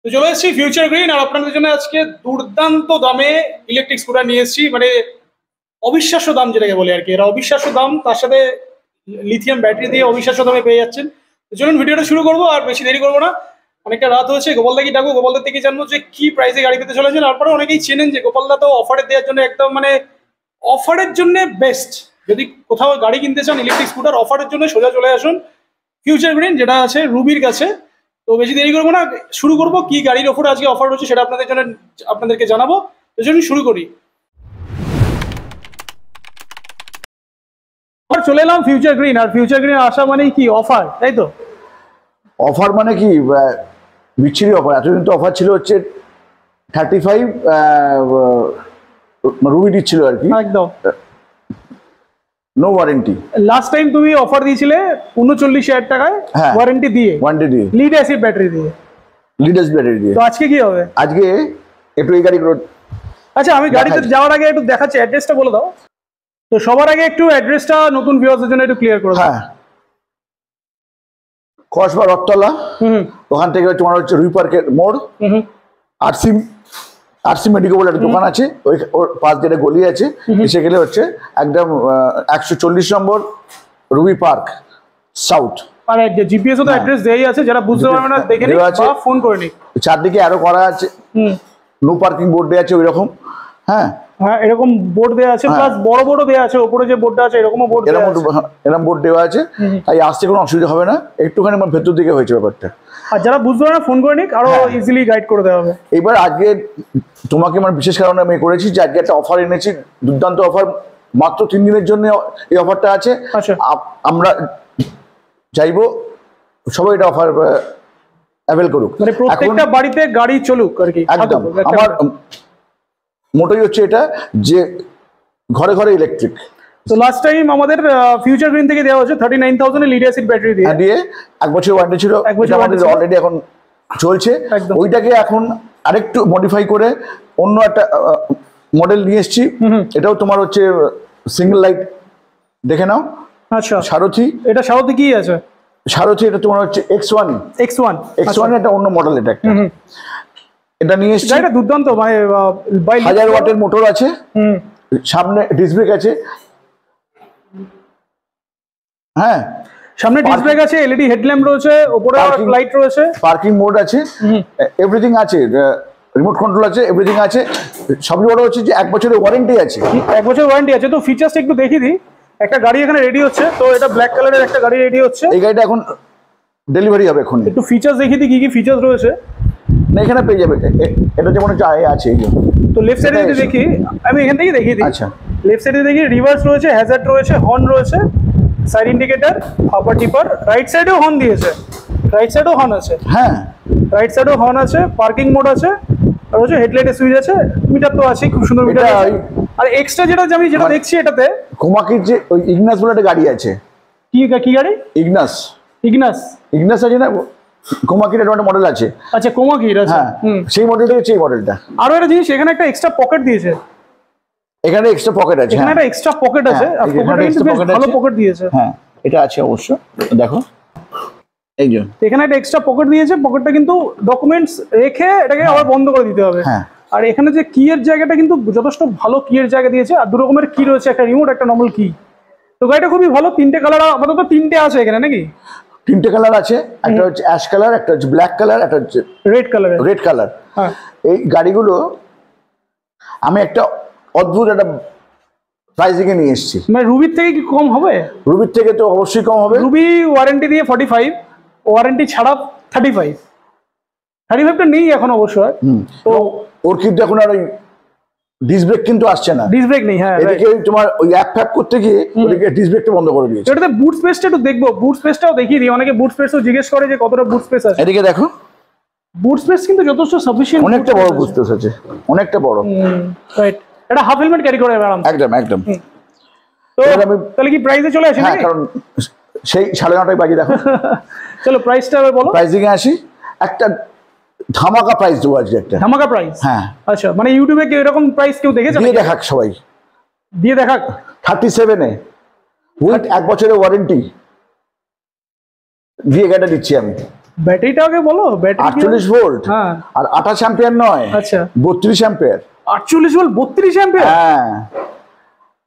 তো চলে এসেছি ফিউচার গ্রিন আর আপনাদের জন্য আজকে দুর্দান্ত দামে ইলেকট্রিক স্কুটার নিয়ে এসেছি। মানে অবিশ্বাস্য দাম যেটাকে বলে আর কি, এরা অবিশ্বাস্য দাম, তার সাথে লিথিয়াম ব্যাটারি দিয়ে অবিশ্বাস্য দামে পেয়ে যাচ্ছেন। তো চলুন ভিডিওটা শুরু করবো, আর বেশি দেরি করবো না। অনেকটা রাত হয়েছে, গোপালদাকে ডাকবো, গোপালদার থেকে জানবো যে কি প্রাইসে গাড়ি পেতে চলেছেন। তারপরে অনেকেই চেনেন যে গোপালদা তো অফারে দেওয়ার জন্য একদম মানে অফারের জন্য বেস্ট। যদি কোথাও গাড়ি কিনতে চান ইলেকট্রিক স্কুটার অফারের জন্য সোজা চলে আসুন ফিউচার গ্রিন, যেটা আছে রুবির কাছে। তো বেশি দেরি করবো না, শুরু করবো। কি গাড়ির ওপরে আজকে অফার রয়েছে সেটা আপনাদেরকে জানাবো। তো চলুন শুরু করি। চলে এলাম ফিউচার গ্রিন, আর ফিউচার গ্রিন আসা মানেই কি অফার, তাই তো? অফার মানে কি বিচ্ছিরি অফার। এতদিন তো অফার ছিল হচ্ছে 35 রুবি দিচ্ছিল আর কি, একদম নো ওয়ারেন্টি। লাস্ট টাইম তুমি অফার দিয়েছিলে 39,000 টাকায় ওয়ারেন্টি দিয়ে লিড অ্যাসিড ব্যাটারি দিয়ে। তো আজকে কি হবে? আজকে একটু এই গাড়িগুলো, আচ্ছা আমি গাড়িতে যাওয়ার আগে একটু দেখাচ্ছি, অ্যাড্রেসটা বলে দাও। তো সবার আগে একটু অ্যাড্রেসটা নতুন ভিউয়ারদের জন্য একটু ক্লিয়ার করে দাও। হ্যাঁ, কসবা রথতলা, ওখান থেকে তোমার হচ্ছে রুই পার্কের মোড়, আরসি মেডিকেল বলে একটা দোকান আছে, ওই ওর পাশ দিয়ে গলি আছে, এসে গেলে হচ্ছে একদম 140 নম্বর রুবি পার্ক সাউথ। আর জিপিএস তো অ্যাড্রেস দেই আছে, যারা বুঝতে পারবে না দেখে নিন বা ফোন করে নিন। চারদিকে আরো করা আছে, নো পার্কিং বোর্ড দেওয়া আছে ওই রকম। হ্যাঁ হ্যাঁ, এরকম বোর্ড দেওয়া আছে, প্লাস বড় বড় দেওয়া আছে, উপরে যে বোর্ডটা আছে এরকমও বোর্ড দেওয়া আছে, এরকম বোর্ড দেওয়া আছে, তাই আসতে কোনো অসুবিধা হবে না। একটুখানি আমার ভেতর দিকে হয়েছে ব্যাপারটা। আর যারা বুঝতে পারে না ফোন করে নিক, আরো ইজিলি গাইড করে দেওয়া হবে। এবার আজকে তোমাকে আমার বিশেষ কারণে আমি করেছি যে আজকে একটা অফার এনেছি, দুর্দান্ত অফার, মাত্র 3 দিনের জন্য এই অফারটা আছে। আমরা চাইবো সবাই এটা অফার অ্যাভেল করুক, মানে প্রত্যেকটা বাড়িতে গাড়ি চলুক আর কি। একদম আমার মোটোই হচ্ছে এটা যে ঘরে ঘরে ইলেকট্রিক। তো লাস্ট টাইম আমাদের ফিউচার গ্রিন থেকে দেওয়া হচ্ছে 39,000 এর লিড অ্যাসিড ব্যাটারি দিয়ে 1 বছর ওয়ারেন্টি ছিল, অলরেডি এখন চলছে। ওইটাকে এখন আরেকটু মডিফাই করে অন্য একটা মডেল নিয়ে এসেছি। এটাও তোমার হচ্ছে সিঙ্গেল লাইট, দেখে নাও। আচ্ছা, সারথি। এটা সারথি কি আছে? সারথি এটা তোমার হচ্ছে X1 এটা অন্য মডেল। এটা নিয়ে এসেছি, এটা দুর্দান্ত, মানে 1000 ওয়াটের মোটর আছে, সামনে ডিস্ক ব্রেক আছে। হ্যাঁ, সামনে ডিস্ক ব্রেক আছে, এলইডি হেডল্যাম্প রয়েছে, উপরে লাইট রয়েছে, পার্কিং মোড আছে, এভরিথিং আছে, রিমোট কন্ট্রোল আছে, এভরিথিং আছে। সবচেয়ে বড় হচ্ছে যে 1 বছরের ওয়ারেন্টি আছে। 1 বছর ওয়ারেন্টি আছে। তো ফিচারস একটু দেখিয়ে দিই। একটা গাড়ি এখানে রেডি হচ্ছে, তো এটা ব্ল্যাক কালারের একটা গাড়ি রেডি হচ্ছে। এই গাড়িটা এখন ডেলিভারি হবে এখন। একটু ফিচারস দেখিয়ে দিই কি কি ফিচারস রয়েছে। না, এখানে পেয়ে যাবে, এটা যেমন হচ্ছে আছে। তো লেফট সাইডে যদি দেখি, আমি এখান থেকে দেখিয়ে দিই। আচ্ছা, লেফট সাইডে দেখি রিভার্স রয়েছে, হ্যাজার্ড রয়েছে, হর্ন রয়েছে, সাইড ইন্ডিকেটর, আপার টিপার। রাইট সাইডেও হর্ন দিয়েছে, রাইট সাইডেও হর্ন আছে। হ্যাঁ, রাইট সাইডেও হর্ন আছে, পার্কিং মোড আছে, আর হচ্ছে হেডলাইটের সুইচ আছে, মিটার তো আছে, খুব সুন্দর মিটার। আর এক্সট্রা যেটা আমি দেখছি এটাতে কোমাকির যে ওই ইগনাস বলে একটা গাড়ি আছে। কি গাড়ি? ইগনাস আছে না, কোমাকির একটা মডেল আছে। আচ্ছা, কোমাকির আছে, সেই মডেলটা হচ্ছে এই মডেলটা। আরো একটা জিনিস, এখানে একটা এক্সট্রা পকেট দিয়েছে। এখানে এক্সট্রা পকেট আছে, এখানে একটা এক্সট্রা পকেট আছে, আর পকেটে কিন্তু বেশ ভালো পকেট দিয়েছে। হ্যাঁ, এটা আছে অবশ্য, দেখো এই যে এখানে একটা এক্সট্রা পকেট দিয়েছে। পকেটটা কিন্তু ডকুমেন্টস রেখে এটাকে আবার বন্ধ করে দিতে হবে। আর এখানে যে কি এর জায়গাটা কিন্তু যথেষ্ট ভালো কি এর জায়গা দিয়েছে, আর 2 রকমের কি রয়েছে, একটা রিমোট, একটা নর্মাল কি। তো গাড়িটা খুবই ভালো। 3টে কালার, আপাতত 3টে আছে এখানে নাকি? 3টে কালার আছে, একটা হচ্ছে অ্যাশ কালার, একটা হচ্ছে ব্ল্যাক কালার, একটা হচ্ছে রেড কালার। এই গাড়িগুলো আমি একটা অদ্ভুত একটা প্রাইসিং এ নিয়ে এসেছি। মানে রুবির থেকে কি কম হবে? রুবির থেকে তো অবশ্যই কম হবে। রুবি ওয়ারেন্টি দিয়ে 45, ওয়ারেন্টি ছাড়া 35টা নেই এখন অবশ্যই। তো ওর কিন্তু এখন আর ওই ডিস্ক ব্রেক কিন্তু আসছে না, ডিস্ক ব্রেক নেই। হ্যাঁ, এদিকে তোমার ওই অ্যাপ করতে গিয়ে ওদিকে ডিস্ক ব্রেকটা বন্ধ করে দিয়েছে। এটাতে বুট স্পেসটা একটু দেখবো, বুট স্পেসটাও দেখিয়ে দিই। অনেকে বুট স্পেসও জিজ্ঞেস করে যে কতটা বুট স্পেস আছে। এদিকে দেখো, বুট স্পেস কিন্তু যথেষ্ট সাফিশিয়েন্ট, অনেকটা বড় বুট স্পেস আছে, অনেকটা বড়। রাইট, এটা হাফ হেলমেট ক্যারি করে আরাম। একদম। তো তাহলে কি প্রাইসে চলে আসে? হ্যাঁ, কারণ সেই 9:30 বাজে, দেখো। চলো প্রাইসটা এবার বলো। প্রাইসিং এ আসি, একটা ধামাকা প্রাইস দেবো আজকে, একটা ধামাকা প্রাইস। হ্যাঁ, আচ্ছা, মানে ইউটিউবে কি এরকম প্রাইস কেউ দেখেছে? দিয়ে দেখাক সবাই, দিয়ে দেখাক। 37 এ উইথ 1 বছরের ওয়ারেন্টি দিয়ে গাড়িটা দিচ্ছি আমি। ব্যাটারিটা আগে বলো। ব্যাটারি 48 ভোল্ট, হ্যাঁ, আর 28 অ্যাম্পিয়ার নয়, আচ্ছা 32 অ্যাম্পিয়ার। 48 ভোল্ট 32 অ্যাম্পিয়ার, হ্যাঁ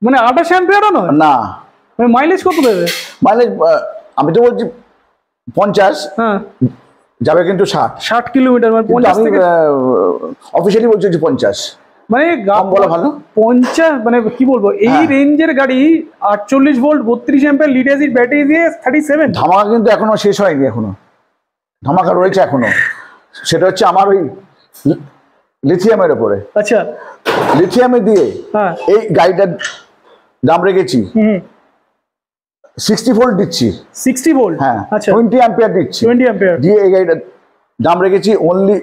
মানে 28 অ্যাম্পিয়ারও নয় না। মানে মাইলেজ কত দেবে? মাইলেজ আমি তো বলছি 50, হ্যাঁ যাবে কিন্তু 60। 60 কিলোমিটার, মানে 50 আমি থেকে অফিসিয়ালি বলছি যে 50, মানে কম বলা ভালো। 50 মানে কি বলবো, এই রেঞ্জের গাড়ি 48 volt 32 ampere lead acid battery দিয়ে 37। ধামাকা কিন্তু এখনো শেষ হয়নি, এখনো ধামাকা রয়েছে এখনো। সেটা হচ্ছে আমার ওই লিথিয়ামের উপরে। আচ্ছা লিথিয়ামে দিয়ে হ্যাঁ এই গাড়িটার দাম রেখেছি 60 ভোল্ট দিচ্ছি। 60 ভোল্ট, হ্যাঁ আচ্ছা 20 অ্যাম্পিয়ার দিচ্ছি। 20 অ্যাম্পিয়ার দিয়ে এই গাড়িটার দাম রেখেছি অনলি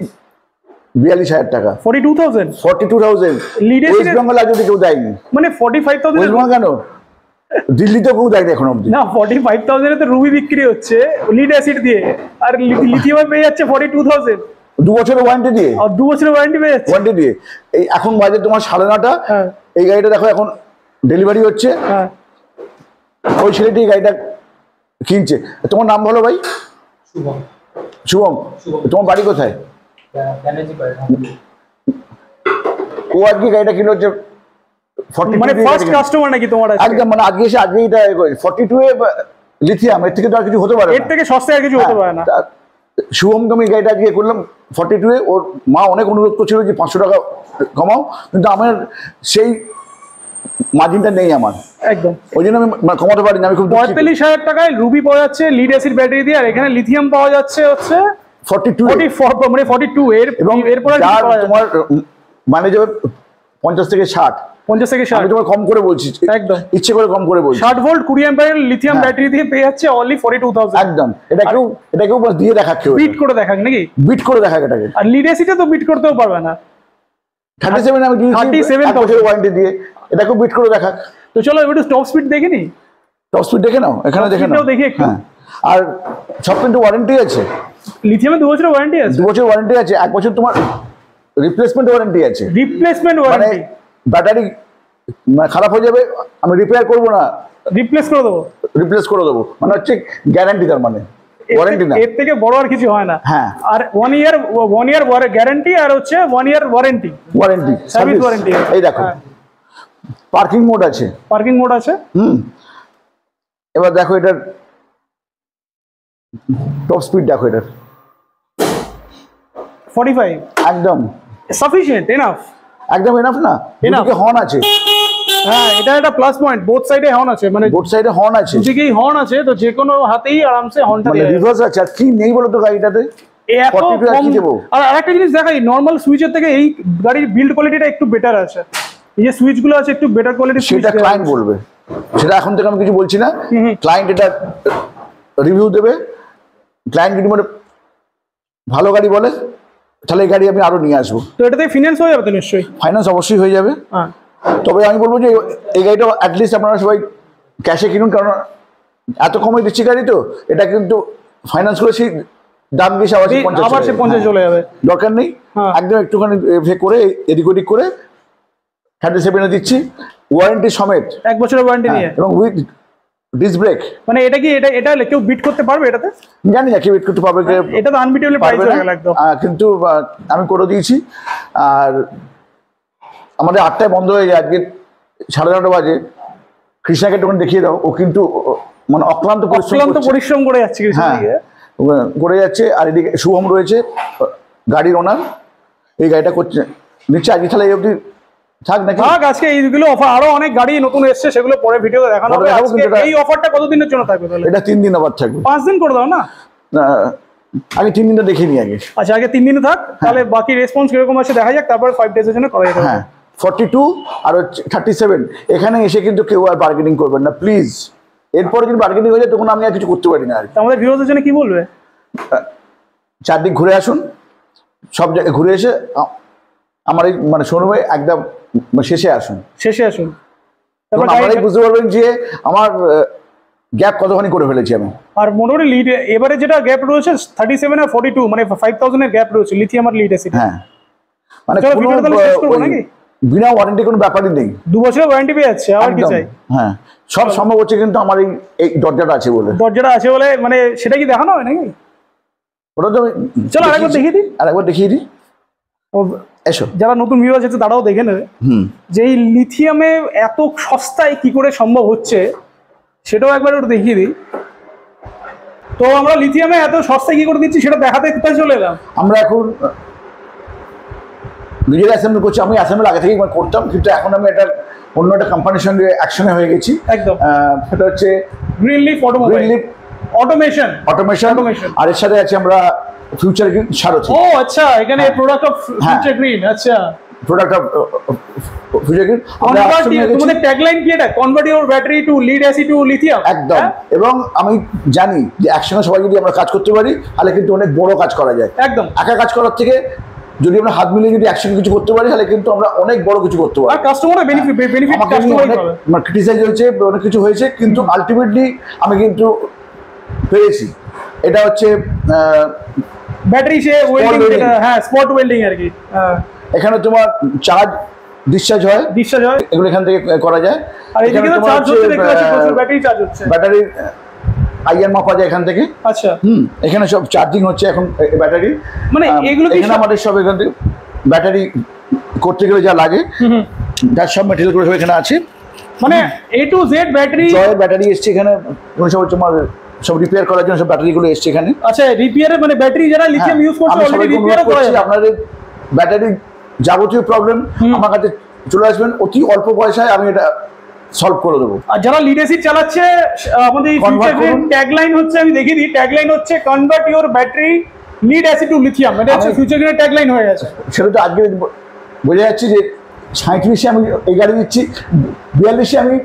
42,000 টাকা। 42,000 42,000 লিড ওয়েস্ট অ্যাসিড, বেঙ্গল আজ অব্দি কেউ দেয়নি। মানে 45,000 ওয়েস্ট বেঙ্গল কেন, দিল্লিতে কেউ দেয়নি এখন অব্দি। না 45,000 এ তো রুবি বিক্রি হচ্ছে লিড অ্যাসিড দিয়ে, আর লিথিয়াম পেয়ে যাচ্ছে 42,000, 2 বছরের ওয়ারেন্টি দিয়ে। আর 2 বছরের ওয়ারেন্টি পেয়ে যাচ্ছে। ওয়ারেন্টি দিয়ে এই এখন বাজে তোমার 9:30। হ্যাঁ এই গাড়িটা দেখো এখন ডেলিভারি হচ্ছে। হ্যাঁ ওই ছেলেটি এই গাড়িটা কিনছে। তোমার নাম বলো ভাই? শুভম। শুভম, তোমার বাড়ি কোথায়? ও আজকে গাড়িটা কিনলো হচ্ছে 42, মানে ফার্স্ট কাস্টমার নাকি তোমার আজকে? একদম, মানে আজকে এসে আজকে এটা 42 এ লিথিয়াম, এর থেকে তো আর কিছু হতে পারে না, এর থেকে সস্তায় আর কিছু হতে পারে না। শুভমকে আমি গাড়িটা আজকে করলাম 42 এ। ওর মা অনেক অনুরোধ করছিল যে 500 টাকা কমাও, কিন্তু আমার সেই মার্জিনটা নেই আমার, একদম ওই জন্য আমি কমাতে পারিনি। আমি খুব 45,000 টাকায় রুবি পাওয়া যাচ্ছে লিড অ্যাসিড ব্যাটারি দিয়ে, আর এখানে লিথিয়াম পাওয়া যাচ্ছে হচ্ছে 42 44, মানে 42 এর। এবং এরপর যার তোমার মানে যাবে 50 থেকে 60। 50 থেকে 60 আমি তোমার কম করে বলছি, একদম ইচ্ছে করে কম করে বলছি। 60 ভোল্ট 20 অ্যাম্পিয়ার লিথিয়াম ব্যাটারি দিয়ে পেয়ে যাচ্ছে অনলি 42,000। একদম, এটাকেও বাস দিয়ে দেখাচ্ছে, বিট করে দেখাক নাকি? বিট করে দেখাক এটাকে। আর লিড অ্যাসিডে তো বিট করতেও পারবে না। 37 আমি দিয়েছি 37 1 বছরের ওয়ারেন্টি দিয়ে, এটাকেও বিট করে দেখাক। তো চলো একটু টপ স্পিড দেখে নি। টপ স্পিড দেখে নাও, এখানে দেখে নাও। দেখি একটু। হ্যাঁ, আর সব কিন্তু ওয়ারেন্টি আছে। লিথিয়ামে 2 বছরের ওয়ারেন্টি আছে। 2 বছর ওয়ারেন্টি আছে, 1 বছর তোমার রিপ্লেসমেন্ট ওয়ারেন্টি আছে। রিপ্লেসমেন্ট মানে ওয়ারেন্টি, ব্যাটারি খারাপ হয়ে যাবে, আমি রিপেয়ার করবো না, রিপ্লেস করে দেবো। রিপ্লেস করে দেবো, মানে হচ্ছে গ্যারান্টি, তার মানে ওয়ারেন্টি না। এর থেকে বড় আর কিছু হয় না। হ্যাঁ, আর 1 ইয়ার গ্যারান্টি, আর হচ্ছে 1 year warranty, warranty, service warranty. এই দেখো পার্কিং মোড আছে, পার্কিং মোড আছে। এবার দেখো এটার টপ স্পিড দেখো, এটার 45 একদম সাফিশিয়েন্ট, এনাফ, একদম এনাফ না। এদিকে হর্ন আছে। হ্যাঁ, এটা একটা প্লাস পয়েন্ট, বোথ সাইডে হর্ন আছে, মানে বোথ সাইডে হর্ন আছে, দুদিকেই হর্ন আছে, তো যে কোনো হাতেই আরামসে হর্নটা মানে দেওয়া রিভার্স আছে। আর কি নেই বলো তো গাড়িটাতে? এত কম। আর আরেকটা জিনিস দেখাই, নরমাল সুইচের থেকে এই গাড়ির বিল্ড কোয়ালিটিটা একটু বেটার আছে। এই যে সুইচ গুলো আছে একটু বেটার কোয়ালিটির, সেটা ক্লায়েন্ট বলবে, সেটা এখন থেকে আমি কিছু বলছি না। ক্লায়েন্ট এটা রিভিউ দেবে। ক্লায়েন্ট যদি মানে ভালো গাড়ি বলে, তাহলে এই গাড়ি আমি আরো নিয়ে আসবো। তো এটাতে ফিনান্স হয়ে যাবে তো নিশ্চয়ই? ফাইন্যান্স অবশ্যই হয়ে যাবে। হ্যাঁ, তবে আমি বলবো যে এই গাড়িটা অ্যাটলিস্ট আপনারা সবাই ক্যাশে কিনুন, কারণ এত কমে দিচ্ছি গাড়ি, তো এটা কিন্তু ফাইন্যান্স করে সেই দাম গেছে আবার 50 চলে যাবে, দরকার নেই। একদম একটুখানি করে এদিক ওদিক করে 37 দিচ্ছি, ওয়ারেন্টি সমেত, 1 বছরের ওয়ারেন্টি নিয়ে, এবং উইথ ডিস্ক ব্রেক। মানে এটা কি এটা কেউ বিট করতে পারবে এটাতে? জানি না কেউ বিট করতে পারবে, এটা তো আনবিটেবল প্রাইস হয়ে গেল একদম। কিন্তু আমি করে দিয়েছি। আর আমাদের 8টায় বন্ধ হয়ে যায়, আজকে 9:30 বাজে। কৃষ্ণাকে একটু দেখিয়ে দাও, ও কিন্তু মানে অক্লান্ত পরিশ্রম করে যাচ্ছে। হ্যাঁ, করে যাচ্ছে। আর এদিকে শুভম রয়েছে, গাড়ির ওনার, এই গাড়িটা করছে নিচ্ছে আজকে। তাহলে এই অবধি থাক নাকি? থাক, আজকে এইগুলো অফার, আরো অনেক গাড়ি নতুন এসছে, সেগুলো পরে ভিডিওতে দেখানো হবে। এই অফারটা কতদিনের জন্য থাকবে তাহলে? এটা 3 দিন আবার থাকবে। 5 দিন করে দাও না, আগে 3 দিনটা দেখে নি আগে। আচ্ছা, আগে 3 দিনে থাক, তাহলে বাকি রেসপন্স কিরকম আসে দেখা যাক, তারপর 5 ডেজের জন্য করা যাবে। হ্যাঁ, 42 আর 37 এখানে এসে কিন্তু কেউ আর বার্গেনিং করবেন না প্লিজ। এরপরে যদি বার্গেনিং হয়ে যায় তখন আমি আর কিছু করতে পারি না। আর আমাদের ভিউয়ারদের জন্য কি বলবে? চারদিক ঘুরে আসুন, সব জায়গায় ঘুরে এসে আমার এই মানে শোরুমে একদম শেষে আসুন। তারপর আপনারাই বুঝতে পারবেন যে আমার গ্যাপ কতখানি করে ফেলেছি আমি। আর মোটামুটি লিড এবারে যেটা গ্যাপ রয়েছে 37 আর 42, মানে 5000 এর গ্যাপ রয়েছে লিথিয়াম আর লিড অ্যাসিড। হ্যাঁ, মানে বিনা ওয়ারেন্টি কোনো ব্যাপারই নেই, 2 বছরের ওয়ারেন্টি পেয়ে যাচ্ছে, আর কি চাই? হ্যাঁ, সব সম্ভব হচ্ছে কিন্তু আমার এই দরজাটা আছে বলে। মানে সেটা কি দেখানো হয় নাকি? ওটা তো চলো আরেকবার দেখিয়ে দিই এসো, যারা নতুন ভিউয়ার্স আছে তারাও দেখে নেবে যে এই লিথিয়ামে এত সস্তায় কি করে সম্ভব হচ্ছে, সেটাও একবার ওটা দেখিয়ে দিই। তো আমরা লিথিয়ামে এত সস্তায় কি করে দিচ্ছি সেটা দেখাতে কোথায় চলে এলাম। আমরা এখন নিজের অ্যাসেম্বল করছি। আমি অ্যাসেম্বল আগে থেকেই করতাম, কিন্তু এখন আমি এটা অন্য একটা কোম্পানির সঙ্গে অ্যাকশনে হয়ে গেছি। একদম, সেটা হচ্ছে গ্রিনলিফ অটোমেশন। আর এর সাথে আছে আমরা ফিউচার গ্রিন সারথি। ও আচ্ছা, এখানে প্রোডাক্ট অফ ফিউচার গ্রিন। আচ্ছা, প্রোডাক্ট অফ ফিউচার গ্রিন। তোমাদের ট্যাগলাইন কি এটা? Convert your battery to lead acid to lithium. একদম। এবং আমি জানি যে একসঙ্গে সবাই যদি আমরা কাজ করতে পারি তাহলে কিন্তু অনেক বড় কাজ করা যায়। একদম, একা কাজ করার থেকে যদি আমরা হাত মিলিয়ে যদি একসঙ্গে কিছু করতে পারি তাহলে কিন্তু আমরা অনেক বড় কিছু করতে পারি। আর কাস্টমারের বেনিফিট কাস্টমারই পাবে। আমার ক্রিটিসাইজ হয়েছে, অনেক কিছু হয়েছে, কিন্তু আলটিমেটলি আমি কিন্তু পেরেছি। এটা হচ্ছে ব্যাটারি সে ওয়েল্ডিং, হ্যাঁ স্পট ওয়েল্ডিং আর কি। এখানে তোমার চার্জ ডিসচার্জ হয়, এগুলো এখান থেকে করা যায়। আর এদিকে তো চার্জ হচ্ছে, দেখতে পাচ্ছি প্রচুর ব্যাটারি চার্জ হচ্ছে। ব্যাটারি আইআর মাপা যায় এখান থেকে। আচ্ছা, এখানে সব চার্জিং হচ্ছে এখন ব্যাটারি। মানে এগুলো কি এখানে আমাদের সব এখান থেকে ব্যাটারি করতে গেলে যা লাগে তার সব ম্যাটেরিয়াল গুলো সব এখানে আছে। মানে A to Z ব্যাটারি এসছে এখানে, সব তোমার সব রিপেয়ার করার জন্য সব ব্যাটারি গুলো এসছে এখানে। আচ্ছা, রিপেয়ারে মানে ব্যাটারি যারা লিথিয়াম ইউজ করছে অলরেডি রিপেয়ার করা যায়। আপনাদের ব্যাটারি যাবতীয় প্রবলেম আমার কাছে চলে আসবেন, অতি অল্প পয়সায় আমি এটা সলভ করে দেবো। আর যারা লিড অ্যাসিড চালাচ্ছে, আমাদের ফিউচার গ্রিন ট্যাগলাইন হচ্ছে, আমি দেখিয়ে দিই, ট্যাগলাইন হচ্ছে convert your battery lead acid to lithium. এটা হচ্ছে ফিউচার গ্রিনের ট্যাগলাইন হয়ে গেছে। সেটা তো আজকে বোঝা যাচ্ছে যে 37 আমি এই গাড়ি দিচ্ছি, 42 আমি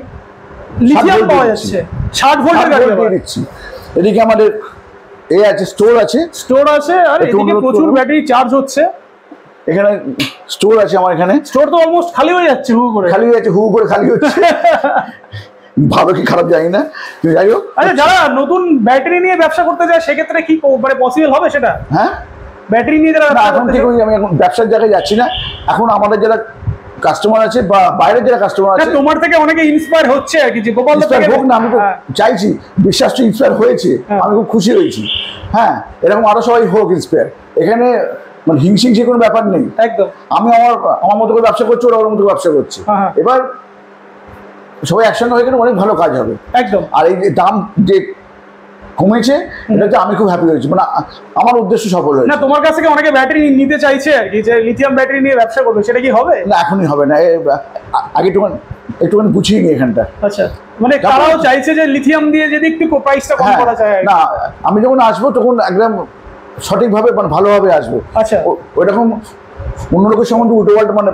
লিথিয়াম পাওয়া যাচ্ছে, 60 ভোল্টের গাড়ি দিচ্ছি। এদিকে আমাদের আছে স্টোর আছে, আর এদিকে প্রচুর ব্যাটারি চার্জ হচ্ছে। এখানে স্টোর আছে আমার, এখানে স্টোর তো অলমোস্ট খালি হয়ে যাচ্ছে, হু করে খালি হচ্ছে। ভালো কি খারাপ জানি না, কিন্তু যাই হোক। আচ্ছা, যারা নতুন ব্যাটারি নিয়ে ব্যবসা করতে যায় সেক্ষেত্রে কি মানে পসিবল হবে সেটা? হ্যাঁ, ব্যাটারি নিয়ে যারা এখন থেকে আমি এখন ব্যবসার জায়গায় যাচ্ছি না। এখন আমাদের যারা কাস্টমার আছে বা বাইরের যারা কাস্টমার আছে, তোমার থেকে অনেকে ইন্সপায়ার হচ্ছে আর কি, যে গোপাল হোক না, আমি তো চাইছি বিশ্বাস তো ইন্সপায়ার হয়েছে, আমি খুব খুশি হয়েছি। হ্যাঁ, এরকম আরো সবাই হোক ইন্সপায়ার। এখানে মানে হিংসে কোনো ব্যাপার নেই। একদম, আমি আমার মতো করে ব্যবসা করছি, ওরা ওর মতো ব্যবসা করছে। এবার সবাই একসঙ্গে হয়ে গেলে অনেক ভালো কাজ হবে। একদম। আর এই যে দাম যে কমেছে, এটাতে আমি খুব হ্যাপি হয়েছি, মানে আমার উদ্দেশ্য সফল হয়েছে। না, তোমার কাছ থেকে অনেকে ব্যাটারি নিতে চাইছে আর কি, যে লিথিয়াম ব্যাটারি নিয়ে ব্যবসা করবে, সেটা কি হবে? না, এখনই হবে না, আগে একটুখানি গুছিয়ে নি এখানটা। আচ্ছা, মানে তারাও চাইছে যে লিথিয়াম দিয়ে যদি একটু প্রাইসটা কম করা যায়। না, আমি যখন আসবো তখন একদম সঠিকভাবে মানে ভালোভাবে আসবো। আচ্ছা, ওইরকম অন্য লোকের সম্বন্ধে উল্টো পাল্টা মানে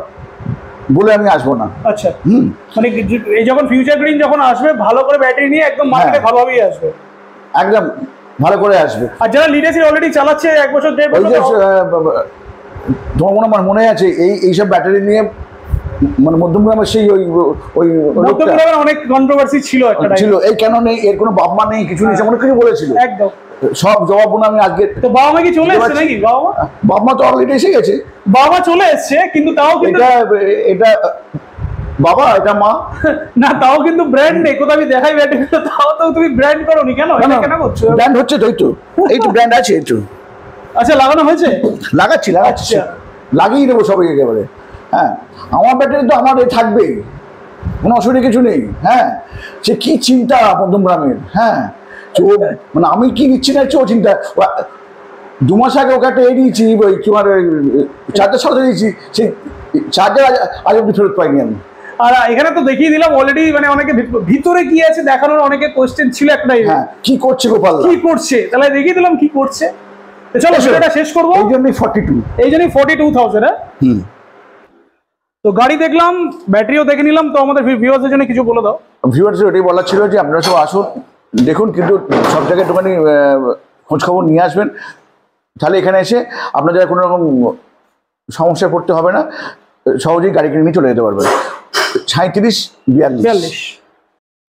বলে আমি আসবো না। আচ্ছা, মানে এই যখন ফিউচার গ্রিন যখন আসবে ভালো করে ব্যাটারি নিয়ে একদম মার্কেটে ভালোভাবেই আসবে, একদম ভালো করে আসবে। আর যারা লিড অ্যাসিড অলরেডি চালাচ্ছে 1 বছর 1.5 বছর, তোমার মনে আছে এইসব ব্যাটারি নিয়ে মানে মধ্যমগ্রামের সেই ওই মধ্যমগ্রামের অনেক কন্ট্রোভার্সি ছিল, এই কেন নেই, এর কোনো বাপ মা নেই, কিছু নেই, অনেক কিছু বলেছিল। একদম, সব জবাব আমি আজকে। তো বাবা মা কি চলে এসেছে নাকি? বাবা মা তো অলরেডি এসে গেছে। বাবা মা চলে এসেছে, কিন্তু তাও কিন্তু এটা বাবা, এটা মা না, তাও কিন্তু ব্র্যান্ড নেই কোথাও। আমি দেখাই ব্যাটারি, তাও তো তুমি ব্র্যান্ড করোনি কেন? এটা কেন করছো? ব্র্যান্ড হচ্ছে তো, এই তো ব্র্যান্ড আছে, এই তো। আচ্ছা, লাগানো হয়েছে? লাগাচ্ছি, লাগিয়ে দেবো সবাই একেবারে। হ্যাঁ, আমার ব্যাটারি তো আমার থাকবেই, কোনো অসুবিধা কিছু নেই। হ্যাঁ, সে কি চিন্তা মধ্যমগ্রামের। হ্যাঁ, মানে আমি কি নিচ্ছি না ও চিন্তা। 2 মাস আগে ওকে একটা দিয়েছি, ওই তোমার চার্জার সাথে দিয়েছি, সেই চার্জার আজ অব্দি ফেরত পাইনি আমি। আর এখানে তো দেখিয়ে দিলাম অলরেডি, মানে অনেকে ভিতরে কি আছে দেখানোর অনেকে কোশ্চেন ছিল একটাই। হ্যাঁ, কি করছে গোপাল, কি করছে, তাহলে দেখিয়ে দিলাম কি করছে। চলো সেটা শেষ করবো। এই জন্যই 42,000। হ্যাঁ, তো গাড়ি দেখলাম, ব্যাটারিও দেখে নিলাম, তো আমাদের ভিউয়ার্সদের জন্য কিছু বলে দাও। ভিউয়ার্সদের ওটাই বলার ছিল যে আপনারা সব আসুন, দেখুন, কিন্তু সব জায়গায় একটুখানি খোঁজখবর নিয়ে আসবেন, তাহলে এখানে এসে আপনাদের কোনো রকম সমস্যায় পড়তে হবে না, সহজেই গাড়ি কিনে নিয়ে চলে যেতে পারবেন। 37-42।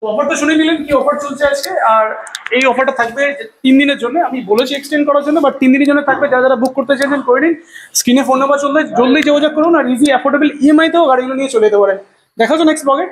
অফার তো শুনে নিলেন কি অফার চলছে আজকে, আর এই অফারটা থাকবে 3 দিনের জন্য। আমি বলেছি এক্সটেন্ড করার জন্য, বাট 3 দিনের জন্য থাকবে। যারা বুক করতে চাইছেন করে নিন, স্ক্রিনে ফোন নাম্বার চলবে, জলদি যোগাযোগ করুন, আর ইজি অ্যাফোর্ডেবল EMI তেও গাড়িগুলো নিয়ে চলে যেতে পারেন। দেখা হচ্ছে নেক্সট ব্লগে।